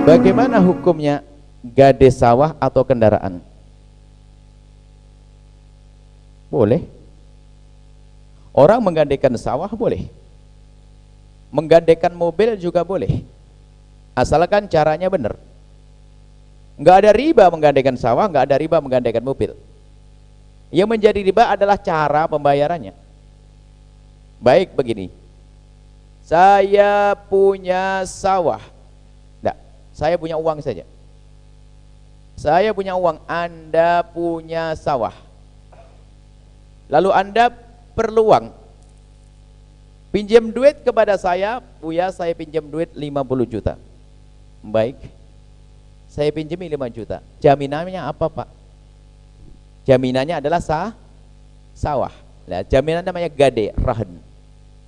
Bagaimana hukumnya gade sawah atau kendaraan? Boleh. Orang menggandekan sawah boleh, menggandekan mobil juga boleh, asalkan caranya benar. Nggak ada riba menggandekan sawah, nggak ada riba menggandekan mobil. Yang menjadi riba adalah cara pembayarannya. Baik begini, saya punya sawah, enggak, saya punya uang saja. Saya punya uang, Anda punya sawah. Lalu Anda perlu uang, pinjam duit kepada saya, Buya, saya pinjam duit 50 juta. Baik, saya pinjami 5 juta. Jaminannya apa, Pak? Jaminannya adalah sawah. Nah, jaminan namanya gade, rahan.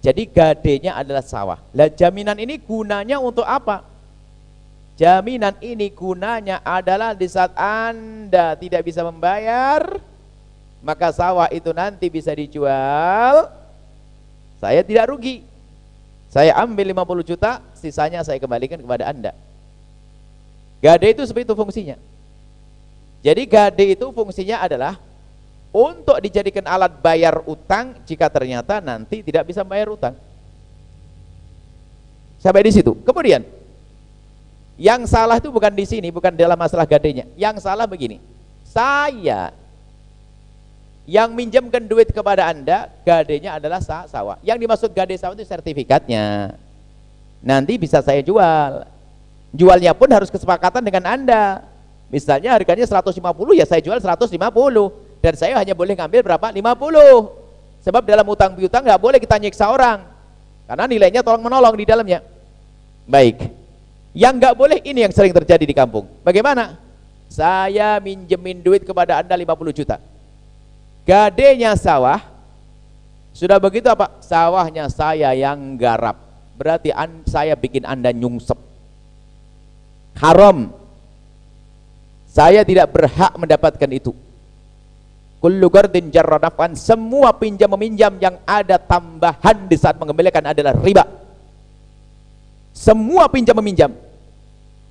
Jadi gadenya adalah sawah. Lah, jaminan ini gunanya untuk apa? Jaminan ini gunanya adalah di saat Anda tidak bisa membayar, maka sawah itu nanti bisa dijual, saya tidak rugi. Saya ambil 50 juta, sisanya saya kembalikan kepada Anda. Gade itu seperti itu fungsinya. Jadi gade itu fungsinya adalah untuk dijadikan alat bayar utang jika ternyata nanti tidak bisa bayar utang. Sampai di situ. Kemudian yang salah itu bukan di sini, bukan dalam masalah gadenya. Yang salah begini, saya yang minjamkan duit kepada Anda, gadenya adalah sawah. Yang dimaksud gade sawah itu sertifikatnya. Nanti bisa saya jual. Jualnya pun harus kesepakatan dengan Anda. Misalnya harganya 150, ya saya jual 150. Dan saya hanya boleh ngambil berapa? 50. Sebab dalam utang piutang nggak boleh kita nyiksa orang. Karena nilainya tolong menolong di dalamnya. Baik. Yang nggak boleh ini yang sering terjadi di kampung. Bagaimana? Saya minjemin duit kepada Anda 50 juta. Gadenya sawah, sudah begitu apa? Sawahnya saya yang garap, berarti saya bikin Anda nyungsep. Haram. Saya tidak berhak mendapatkan itu. Kullu gardin jarra naf'an, semua pinjam meminjam yang ada tambahan di saat mengembalikan adalah riba. Semua pinjam meminjam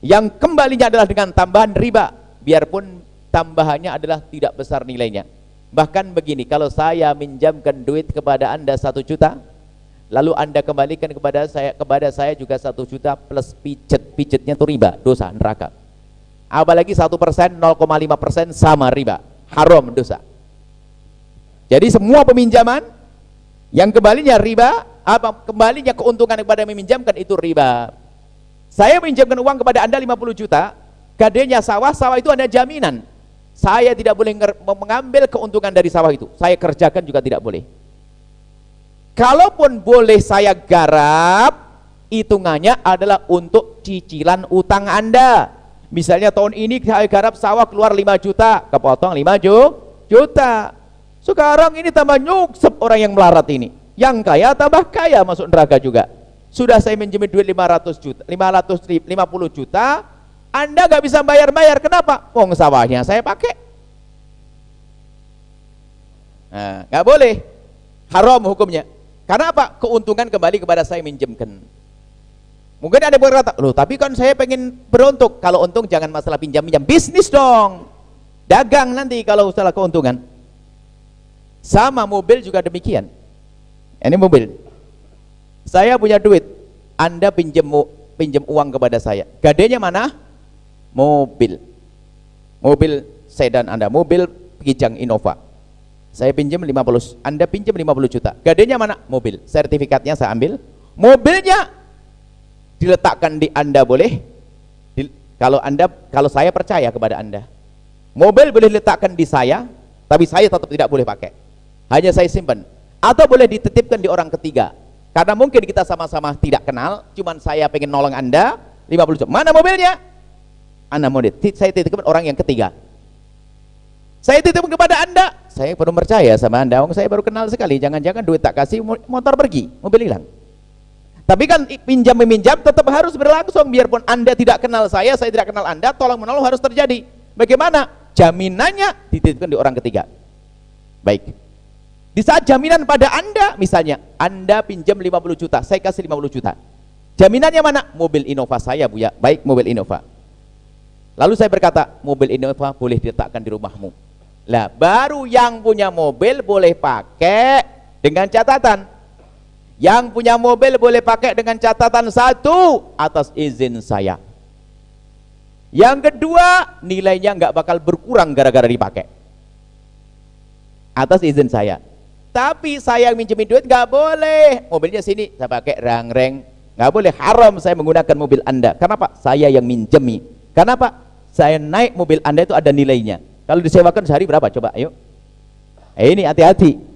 yang kembalinya adalah dengan tambahan riba, biarpun tambahannya adalah tidak besar nilainya. Bahkan begini, kalau saya minjamkan duit kepada Anda 1 juta, lalu Anda kembalikan kepada saya juga 1 juta plus pijetnya itu riba, dosa, neraka. Apalagi 1%, 0,5% sama riba, haram, dosa. Jadi semua peminjaman yang kembalinya riba, kembalinya keuntungan kepada yang meminjamkan itu riba. Saya minjamkan uang kepada Anda 50 juta, gadenya sawah itu ada jaminan. Saya tidak boleh mengambil keuntungan dari sawah itu. Saya kerjakan juga tidak boleh. Kalaupun boleh saya garap, hitungannya adalah untuk cicilan utang Anda. Misalnya tahun ini saya garap sawah keluar 5 juta, kepotong 5 juta. Sekarang ini tambah nyuksep orang yang melarat ini. Yang kaya tambah kaya, masuk neraka juga. Sudah saya minjemin duit 550 juta, Anda gak bisa bayar-bayar. Kenapa? Wong sawahnya saya pakai. Nah, gak boleh. Haram hukumnya. Karena apa? Keuntungan kembali kepada saya minjemkan. Mungkin ada yang berkata, loh tapi kan saya pengen beruntung. Kalau untung jangan masalah pinjam-pinjam, bisnis dong. Dagang nanti kalau salah keuntungan. Sama mobil juga demikian. Ini mobil. Saya punya duit, Anda pinjam uang kepada saya. Gadenya mana? Mobil sedan Anda, mobil Kijang Innova. Saya pinjam 50, Anda pinjam 50 juta. Gadenya mana? Mobil. Sertifikatnya saya ambil. Mobilnya diletakkan di Anda boleh. Kalau saya percaya kepada Anda. Mobil boleh diletakkan di saya, tapi saya tetap tidak boleh pakai. Hanya saya simpan. Atau boleh dititipkan di orang ketiga. Karena mungkin kita sama-sama tidak kenal, cuman saya pengen nolong Anda 50 juta. Mana mobilnya? Anda mau saya titipkan orang yang ketiga. Saya titipkan kepada Anda, saya baru percaya sama Anda, saya baru kenal sekali, jangan-jangan duit tak kasih, motor pergi, mobil hilang. Tapi kan pinjam meminjam tetap harus berlangsung, biarpun Anda tidak kenal saya tidak kenal Anda, tolong menolong harus terjadi. Bagaimana? Jaminannya dititipkan di orang ketiga. Baik. Di saat jaminan pada Anda, misalnya Anda pinjam 50 juta, saya kasih 50 juta. Jaminannya mana? Mobil Innova saya, Bu ya. Baik, mobil Innova. Lalu saya berkata, mobil Innova boleh diletakkan di rumahmu. Lah, baru yang punya mobil boleh pakai dengan catatan. Yang punya mobil boleh pakai dengan catatan satu, atas izin saya. Yang kedua, nilainya nggak bakal berkurang gara-gara dipakai. Atas izin saya. Tapi saya minjemin duit nggak boleh. Mobilnya sini, saya pakai rang-reng. Nggak boleh, haram saya menggunakan mobil Anda. Kenapa? Saya yang minjemi. Kenapa? Saya naik mobil Anda itu ada nilainya. Kalau disewakan sehari berapa? Coba, ayo. Ini hati-hati.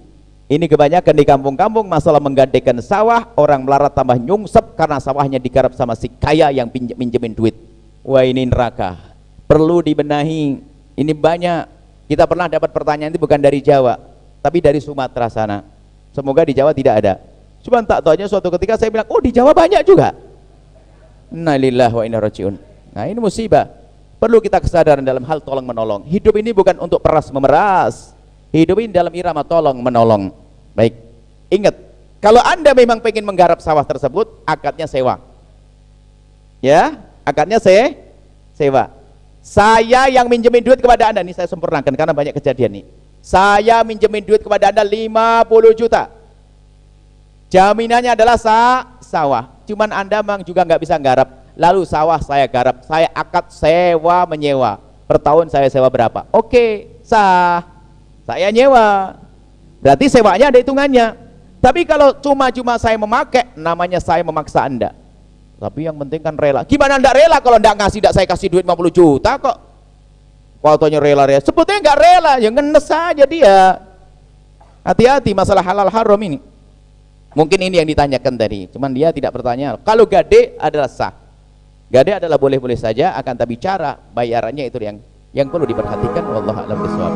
Ini kebanyakan di kampung-kampung masalah menggantikan sawah, orang melarat tambah nyungsep karena sawahnya digarap sama si kaya yang minjemin duit. Wah, ini neraka. Perlu dibenahi. Ini banyak. Kita pernah dapat pertanyaan itu bukan dari Jawa, tapi dari Sumatera sana. Semoga di Jawa tidak ada. Cuma tak tahunya suatu ketika saya bilang, oh di Jawa banyak juga. Innalillahi wa inna rajiun. Nah, ini musibah. Perlu kita kesadaran dalam hal tolong menolong. Hidup ini bukan untuk peras memeras. Hidup ini dalam irama tolong menolong. Baik, ingat, kalau Anda memang pengen menggarap sawah tersebut, akadnya sewa. Ya, akadnya sewa. Saya yang minjemin duit kepada Anda, ini saya sempurnakan karena banyak kejadian nih. Saya minjemin duit kepada Anda 50 juta. Jaminannya adalah sawah. Cuman Anda memang juga nggak bisa garap. Lalu sawah saya garap, saya akad sewa menyewa. Per tahun saya sewa berapa? Oke, sah. Saya nyewa, berarti sewanya ada hitungannya. Tapi kalau cuma-cuma saya memakai, namanya saya memaksa Anda. Tapi yang penting kan rela. Gimana Anda rela kalau Anda ngasih, tidak saya kasih duit 50 juta kok. Fotonya rela-rela, sebetulnya nggak rela, ya ngenes saja dia. Hati-hati masalah halal haram ini. Mungkin ini yang ditanyakan tadi, cuman dia tidak bertanya. Kalau gade adalah sah, gade adalah boleh-boleh saja, akan tapi cara bayarannya itu yang perlu diperhatikan. Wallahu a'lam bishawab.